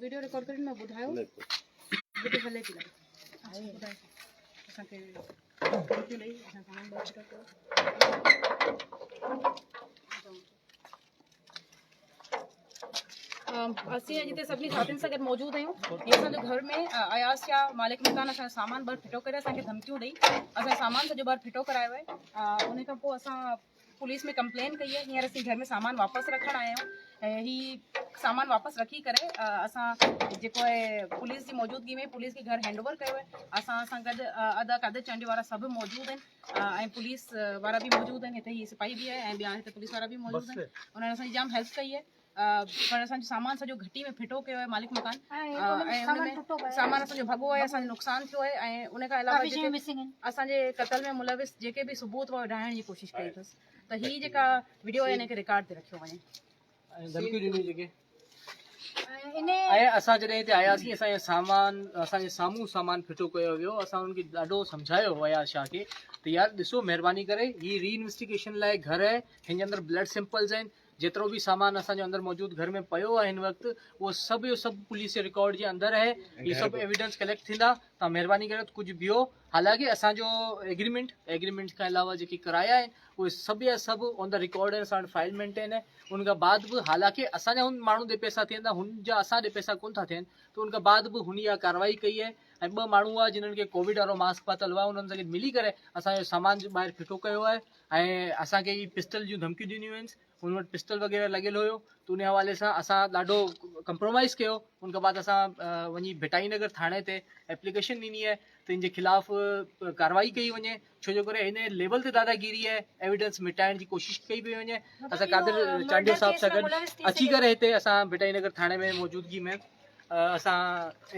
Video record करे मैं बुधायो वीडियो हले थी बुधायो असांखे क्यों नहीं असां सामान बाहर कयो असीं जिते सभिनी साथियुनि सां गॾु मौजूदु आहियूं। ये असांजो घर में अयास या मालिक मकान असांजो सामान ॿाहिरि फिटो करे असांखे धमकियूं ॾेई असांजो सामान सॼो ॿाहिरि फिटो करायो आहे। उन खां पोइ असां पुलिस में कंप्लेन कई आहे। हींअर असीं घर में सामान वापसि रखणु आया आहियूं ऐं ही सामान वापसि रखी करे असां जेको आहे पुलिस जी मौजूदगी में पुलिस खे घर हैंड ओवर कयो आहे। असां सां गॾु अधु चंड वारा सभु मौजूदु आहिनि ऐं पुलिस वारा बि मौजूदु आहिनि। हिते ही सिपाही बि आहे ऐं ॿिया हिते पुलिस वारा बि मौजूदु आहिनि। उन्हनि असांजी जाम हेल्प कई आहे पर असांजो सामान सॼो घटी में फिटो कयो आहे मालिक मकान ऐं सामान असांजो भॻो आहे असांजो नुक़सानु थियो आहे ऐं उन खां अलावा असांजे क़तल में मुलविस जेके बि सबूत हुआ ढाइण जी कोशिशि कई अथसि त ही जेका वीडियो आहे हिनखे रिकॉर्ड ते रखियो वञे। असां जॾहिं हिते आयासीं असांजे असांजे साम्हूं सामान फिटो कयो वियो। असां उनखे ॾाढो सम्झायो अयाज़ शाह खे त यार ॾिसो महिरबानी करे ही रीइन्वेस्टिगेशन लाइ घर आहे, हिन जे अंदरि ब्लड सैंपल्स आहिनि, जेतिरो बि सामान असांजे अंदरि मौजूदु घर में पियो आहे हिन वक़्तु उहो सभु पुलिस जे रिकॉर्ड जे अंदरि आहे। इहे सभु एविडेंस कलेक्ट थींदा। तव्हां महिरबानी करे कुझु बीहो। हालांकि असांजो एग्रीमेंट खां अलावा जेके किराया आहिनि उहे सभु या सभु ऑन द रिकॉर्ड आहिनि। असां वटि फाइल मेंटेन आहे। उनखां बाद बि हालांकि असांजा हुन माण्हू ॾे पैसा थियनि था हुन जा असां ॾे पैसा कोन था थियनि त उनखां बाद बि हुन इहा कार्रवाई कई आहे ऐं 2 माण्हू हुआ जिन्हनि खे कोविड वारो मास्क पातल हुआ उन्हनि सां गॾु मिली करे असांजो सामान ॿाहिरि फिटो कयो आहे ऐं असांखे ही पिस्टल जूं धमकियूं ॾिनियूं आहिनि। हुन वटि पिस्टल वग़ैरह लॻियल हुयो त उन हवाले सां असां ॾाढो कंप्रोमाइज़ कयो। उनखां बाद असां वञी भिटाई नगर थाणे ते एप्लीकेशन ॾिनी आहे त इन जे ख़िलाफ़ कार्रवाई कई वञे छो जो करे इन लेवल ते दादागिरी आहे एविडेंस मिटाइण जी कोशिशि कई पई वञे। असां कादिर चांडियो साहब सां गॾु अची करे हिते असां भिटाई नगर थाणे में मौजूदगी में असां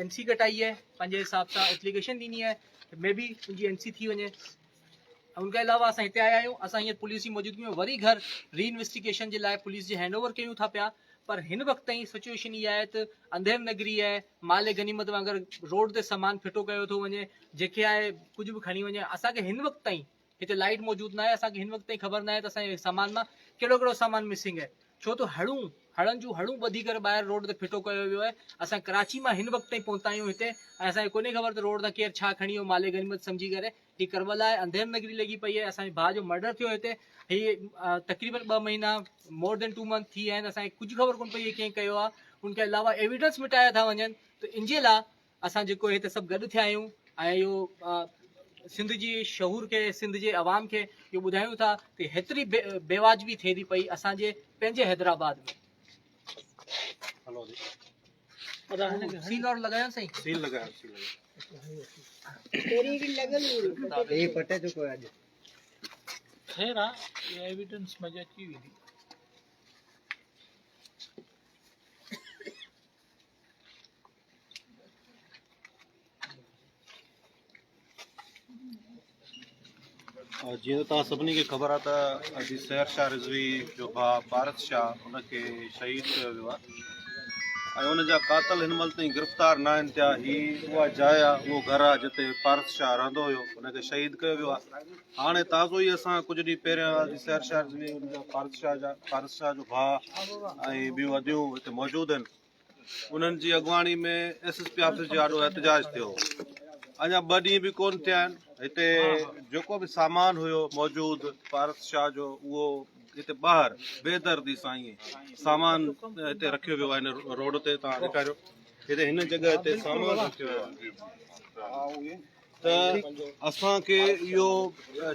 NC कटाई आहे, पंहिंजे हिसाब सां एप्लीकेशन ॾिनी आहे मे बी उनजी NC थी वञे। उनके अलावा असां हिते आया आहियूं। असां हींअर पुलिस जी मौजूदगी में वरी घर रीइन्वेस्टिगेशन जे लाइ पुलिस जे हैंड ओवर कयूं था पिया पर हिन वक़्त ताईं सिचुएशन इहा आहे त अंधेर नगरी आहे माल गनीमत वांगुरु रोड ते सामान फिटो कयो थो वञे जेके आहे कुझु बि खणी वञे। असांखे हिन वक़्त ताईं हिते लाइट मौजूदु न आहे। असांखे हिन वक़्त ताईं ख़बर न आहे त असांजे सामान मां कहिड़ो सामान मिसिंग आहे छो त हड़नि जूं हड़ूं ॿधी करे ॿाहिरि रोड ते फिटो कयो वियो आहे। असां कराची मां हिन वक़्त ताईं पहुता आहियूं हिते ऐं असांखे कोन्हे ख़बर त रोड तां केरु छा खणी वियो माले गनीमत सम्झी करे। ही करबला आहे, अंधेर नगरी लॻी पई आहे। असांजे भाउ जो मर्डर थियो हिते ही तक़रीबन 2 महीना मोर देन 2 मंथ थी विया आहिनि। असांखे कुझु ख़बर कोन पई कीअं कयो आहे। उनखे अलावा एविडेंस मिटाया था वञनि त इन जे लाइ असां जेको हिते सभु गॾु थिया आहियूं ऐं इहो सिंध जी शहूर खे सिंध जे अवाम खे इहो ॿुधायूं था त हेतिरी बेवाजिबी थिए थी पई असांजे पंहिंजे हैदराबाद में। सील और लगाया सही सील लगाया तेरी भी लगल ये पटे जो कोई आज खैर ये एविडेंस मजा की हुई जीअं तव्हां सभिनी खे ख़बर आहे त अॼु सहर शाह रिज़वी जो भाउ भारत शाह उनखे शहीद कयो वियो आहे ऐं उनजा कातल हिन महिल ताईं गिरफ़्तार न आहिनि थिया। ही उहा जाइ आहे उहो घरु आहे जिते भारत शाह रहंदो हुयो उनखे शहीद कयो वियो आहे। हाणे ताज़ो ई असां कुझु ॾींहं पहिरियों सहर शाह रिज़वी उनजा भारत शाह जो भाउ ऐं ॿियूं अदियूं हिते मौजूदु आहिनि। उन्हनि जी अॻुवाणी में SSP ऑफिस जो ॾाढो एहतजाज थियो। अञा 2 ॾींहं बि कोन थिया आहिनि। हिते जेको बि सामान हुयो मौजूदु भारत शाह जो उहो हिते ॿाहिरि बेदर्दी सां ईअं सामान हिते रखियो वियो आहे। हिन रोड ते तव्हां ॾेखारियो हिते हिन जॻह ते सामान रखियो वियो आहे त असांखे इहो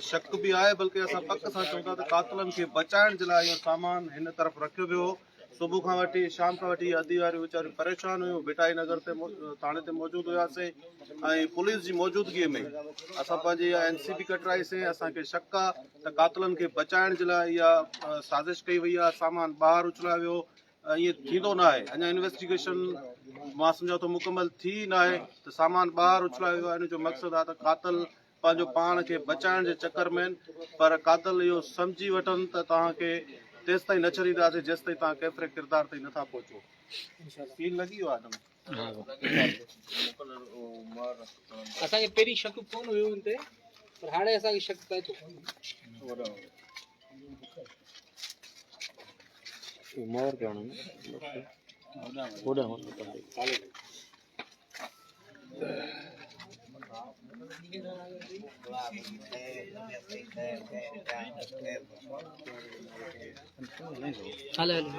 शक बि आहे बल्कि असां पक सां चऊं था त कातलनि खे बचाइण जे लाइ इहो सामान हिन तरफ़ रखियो वियो। सुबुह खां वठी शाम खां वठी अधी वारियूं वीचारियूं परेशान हुयूं। भिटाई नगर ते थाणे ते मौजूदु हुआसीं ऐं पुलिस जी मौजूदगीअ में असां पंहिंजी NC बि कटराईसीं। असांखे शक आहे त कातलनि खे बचाइण जे लाइ इहा साज़िश कई वई आहे। सामान ॿाहिरि उछलायो वियो ईअं थींदो न आहे। अञा इन्वेस्टिगेशन मां सम्झां थो मुकमल थी न आहे त सामान ॿाहिरि उछलायो वियो आहे। इन जो मक़सदु आहे त कातल पंहिंजो पाण खे बचाइण जे चकर में पर कातल इहो सम्झी वठनि त तव्हांखे तेसि ताईं न छॾींदासीं जेसि ताईं तव्हां केतिरे किरदार ताईं नथा पहुचो। सील लॻी वियो आहे असांखे पहिरीं शक कोन हुयो हिन ते पर हाणे असांखे शक पए थो। होॾां हॉस्पिटल हले हले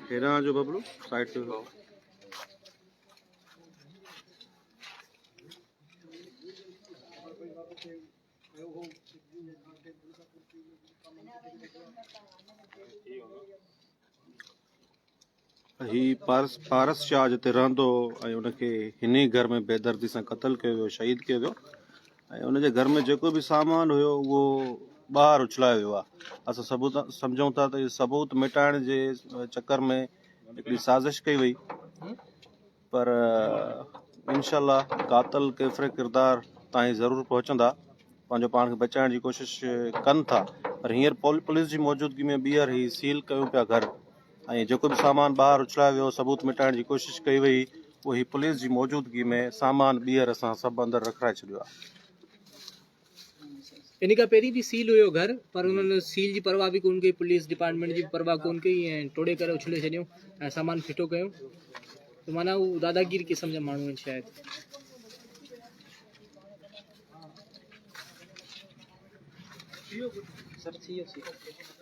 हेॾां जो बबलू साइड ते ही पारस शाह जिते रहंदो ऐं उनखे हिन ई घर में बेदर्दी सां क़तल कयो वियो शहीद कयो वियो ऐं उनजे घर में जेको बि सामान हुयो उहो ॿाहिरि उछलायो वियो आहे। असां सबूत सम्झूं था त इहो सबूत मिटाइण जे चकर में हिकिड़ी साज़िश कई वई पर इंशाल्लाह कातल केतिरे किरदार ताईं ज़रूरु पहुचंदा, पंहिंजो पाण खे बचाइण जी कोशिश कनि था पर हींअर पुलिस जी मौजूदगी में ॿीहर ही सील कयूं पिया घर ऐं जेको बि सामान ॿाहिरि उछलायो वियो सबूत मिटाइण जी कोशिश कई वई उहो ही पुलिस जी मौजूदगी में सामान ॿीहर असां सभु अंदरि रखाए छॾियो आहे। इन खां पहिरीं बि सील हुयो घर पर उन्हनि सील जी परवाह बि कोन कई, पुलिस डिपार्टमेंट जी परवाह कोन कई ऐं टोड़े करे उछले छॾियऊं ऐं सामान फिटो कयूं त माना हू दादागीरी क़िस्म जा माण्हू आहिनि शायदि। सर थी वियो